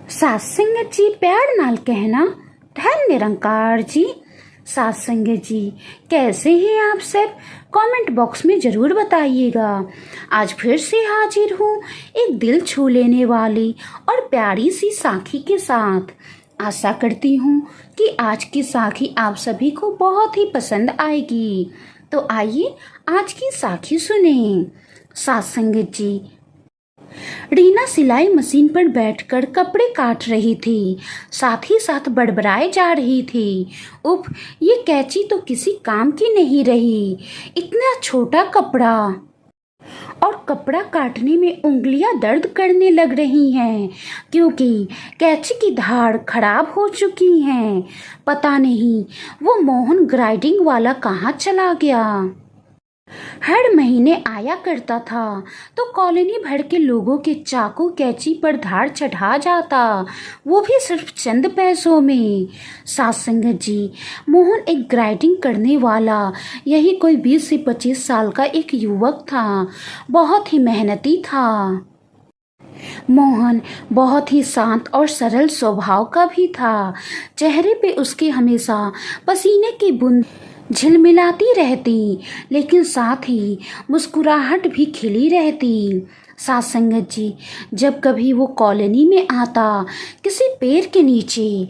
सात संगत जी प्यार नाल कहना धन निरंकार जी। सात संगत जी कैसे हैं आप सब? कमेंट बॉक्स में ज़रूर बताइएगा। आज फिर से हाजिर हूँ एक दिल छू लेने वाली और प्यारी सी साखी के साथ। आशा करती हूँ कि आज की साखी आप सभी को बहुत ही पसंद आएगी। तो आइए आज की साखी सुनें। सात संगत जी, रीना सिलाई मशीन पर बैठकर कपड़े काट रही थी, साथ ही साथ बड़बड़ाए जा रही थी। उफ, ये कैंची तो किसी काम की नहीं रही। इतना छोटा कपड़ा, और कपड़ा काटने में उंगलियां दर्द करने लग रही हैं क्योंकि कैंची की धार खराब हो चुकी हैं। पता नहीं वो मोहन ग्राइंडिंग वाला कहाँ चला गया। हर महीने आया करता था तो कॉलोनी भर के लोगों के चाकू कैंची पर धार चढ़ा जाता, वो भी सिर्फ चंद पैसों में। सात संगत जी, मोहन एक ग्राइंडिंग करने वाला यही कोई 20 से 25 साल का एक युवक था। बहुत ही मेहनती था। मोहन बहुत ही शांत और सरल स्वभाव का भी था। चेहरे पे उसके हमेशा पसीने की बूंद झिलमिलाती रहती, लेकिन साथ ही मुस्कुराहट भी खिली रहती। सात संगत जी, जब कभी वो कॉलोनी में आता, किसी पेड़ के नीचे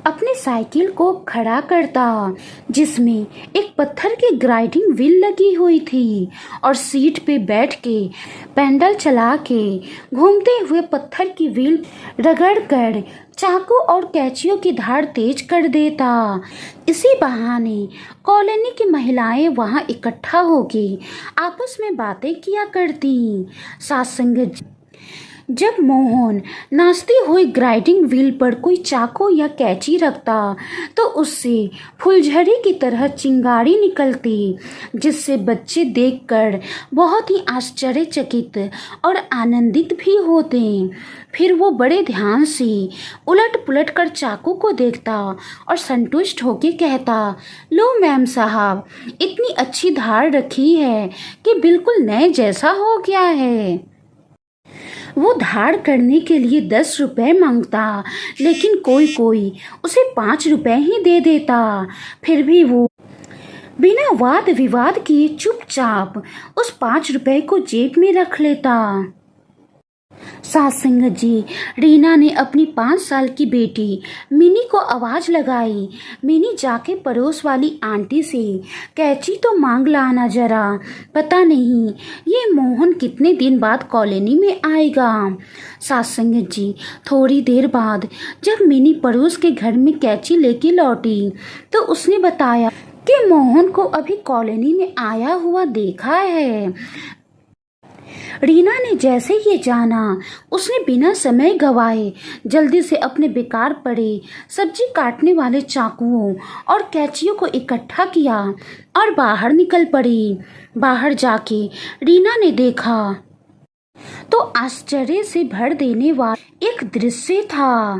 अपनी साइकिल को खड़ा करता जिसमें एक पत्थर की ग्राइंडिंग व्हील लगी हुई थी, और सीट पे बैठ के पैडल चला के घूमते हुए पत्थर की व्हील रगड़कर चाकू और कैंचियों की धार तेज कर देता। इसी बहाने कॉलोनी की महिलाएं वहां इकट्ठा होके आपस में बातें किया करती। सात संगत जी, जब मोहन नाचती हुई ग्राइंडिंग व्हील पर कोई चाकू या कैंची रखता तो उससे फुलझड़ी की तरह चिंगारी निकलती, जिससे बच्चे देखकर बहुत ही आश्चर्यचकित और आनंदित भी होते। फिर वो बड़े ध्यान से उलट पुलट कर चाकू को देखता और संतुष्ट होकर कहता, लो मैम साहब, इतनी अच्छी धार रखी है कि बिल्कुल नए जैसा हो गया है। वो धार करने के लिए 10 रुपए मांगता, लेकिन कोई कोई उसे 5 रुपए ही दे देता। फिर भी वो बिना वाद विवाद किए चुपचाप उस 5 रुपए को जेब में रख लेता। सात संगत जी, रीना ने अपनी 5 साल की बेटी मिनी को आवाज लगाई। मिनी, जाके पड़ोस वाली आंटी से कैंची तो मांग लाना जरा। पता नहीं ये मोहन कितने दिन बाद कॉलोनी में आएगा। सात संगत जी, थोड़ी देर बाद जब मिनी पड़ोस के घर में कैंची लेके लौटी तो उसने बताया कि मोहन को अभी कॉलोनी में आया हुआ देखा है। रीना ने जैसे ये जाना, उसने बिना समय गवाए जल्दी से अपने बेकार पड़े सब्जी काटने वाले चाकुओं और कैंचियों को इकट्ठा किया और बाहर निकल पड़ी। बाहर जाके रीना ने देखा तो आश्चर्य से भर देने वाला एक दृश्य था।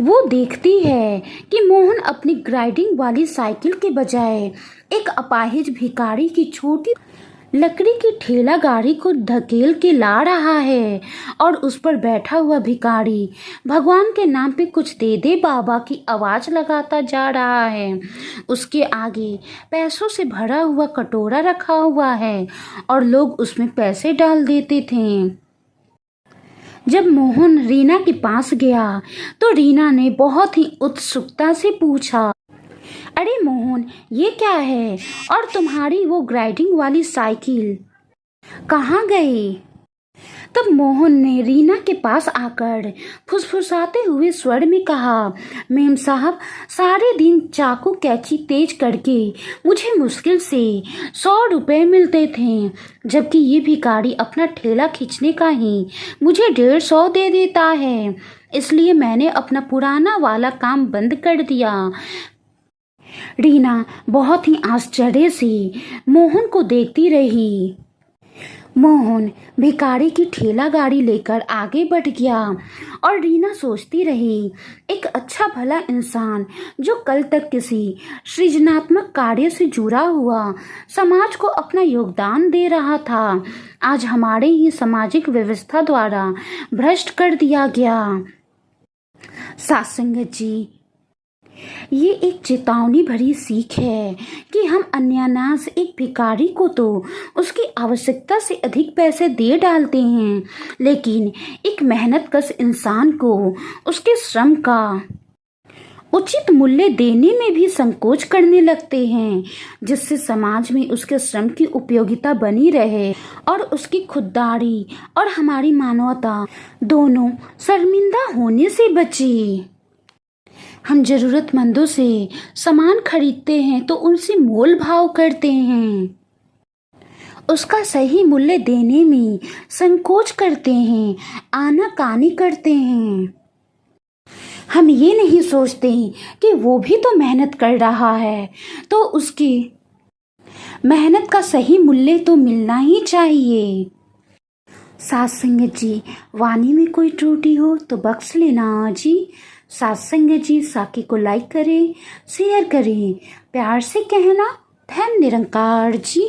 वो देखती है कि मोहन अपनी ग्राइंडिंग वाली साइकिल के बजाय एक अपाहिज भिखारी की छोटी लकड़ी की ठेला गाड़ी को धकेल के ला रहा है, और उस पर बैठा हुआ भिखारी भगवान के नाम पे कुछ दे दे बाबा की आवाज लगाता जा रहा है। उसके आगे पैसों से भरा हुआ कटोरा रखा हुआ है और लोग उसमें पैसे डाल देते थे। जब मोहन रीना के पास गया तो रीना ने बहुत ही उत्सुकता से पूछा, अरे मोहन, ये क्या है? और तुम्हारी वो ग्राइंडिंग वाली साइकिल कहाँ गई? तब मोहन ने रीना के पास आकर फुसफुसाते हुए स्वर में कहा, मेम साहब, सारे दिन चाकू कैंची तेज करके मुझे मुश्किल से 100 रुपए मिलते थे, जबकि ये भिखारी अपना ठेला खींचने का ही मुझे 150 दे देता है। इसलिए मैंने अपना पुराना वाला काम बंद कर दिया। रीना बहुत ही आश्चर्य से मोहन को देखती रही। मोहन भिखारी की ठेला गाड़ी लेकर आगे बढ़ गया और रीना सोचती रही, एक अच्छा भला इंसान जो कल तक किसी सृजनात्मक कार्य से जुड़ा हुआ समाज को अपना योगदान दे रहा था, आज हमारे ही सामाजिक व्यवस्था द्वारा भ्रष्ट कर दिया गया। सत्संगत जी, ये एक चेतावनी भरी सीख है कि हम अन्यानास एक भिखारी को तो उसकी आवश्यकता से अधिक पैसे दे डालते हैं, लेकिन एक मेहनतकश इंसान को उसके श्रम का उचित मूल्य देने में भी संकोच करने लगते हैं, जिससे समाज में उसके श्रम की उपयोगिता बनी रहे और उसकी खुददारी और हमारी मानवता दोनों शर्मिंदा होने से बचे। हम जरूरतमंदों से सामान खरीदते हैं तो उनसे मोल भाव करते हैं, उसका सही मूल्य देने में संकोच करते हैं, आनाकानी करते हैं। हम ये नहीं सोचते कि वो भी तो मेहनत कर रहा है, तो उसकी मेहनत का सही मूल्य तो मिलना ही चाहिए। सत्संगत जी, वाणी में कोई त्रुटि हो तो बख्श लेना जी। सत्संगत जी, साकी को लाइक करें, शेयर करें, प्यार से कहना धन निरंकार जी।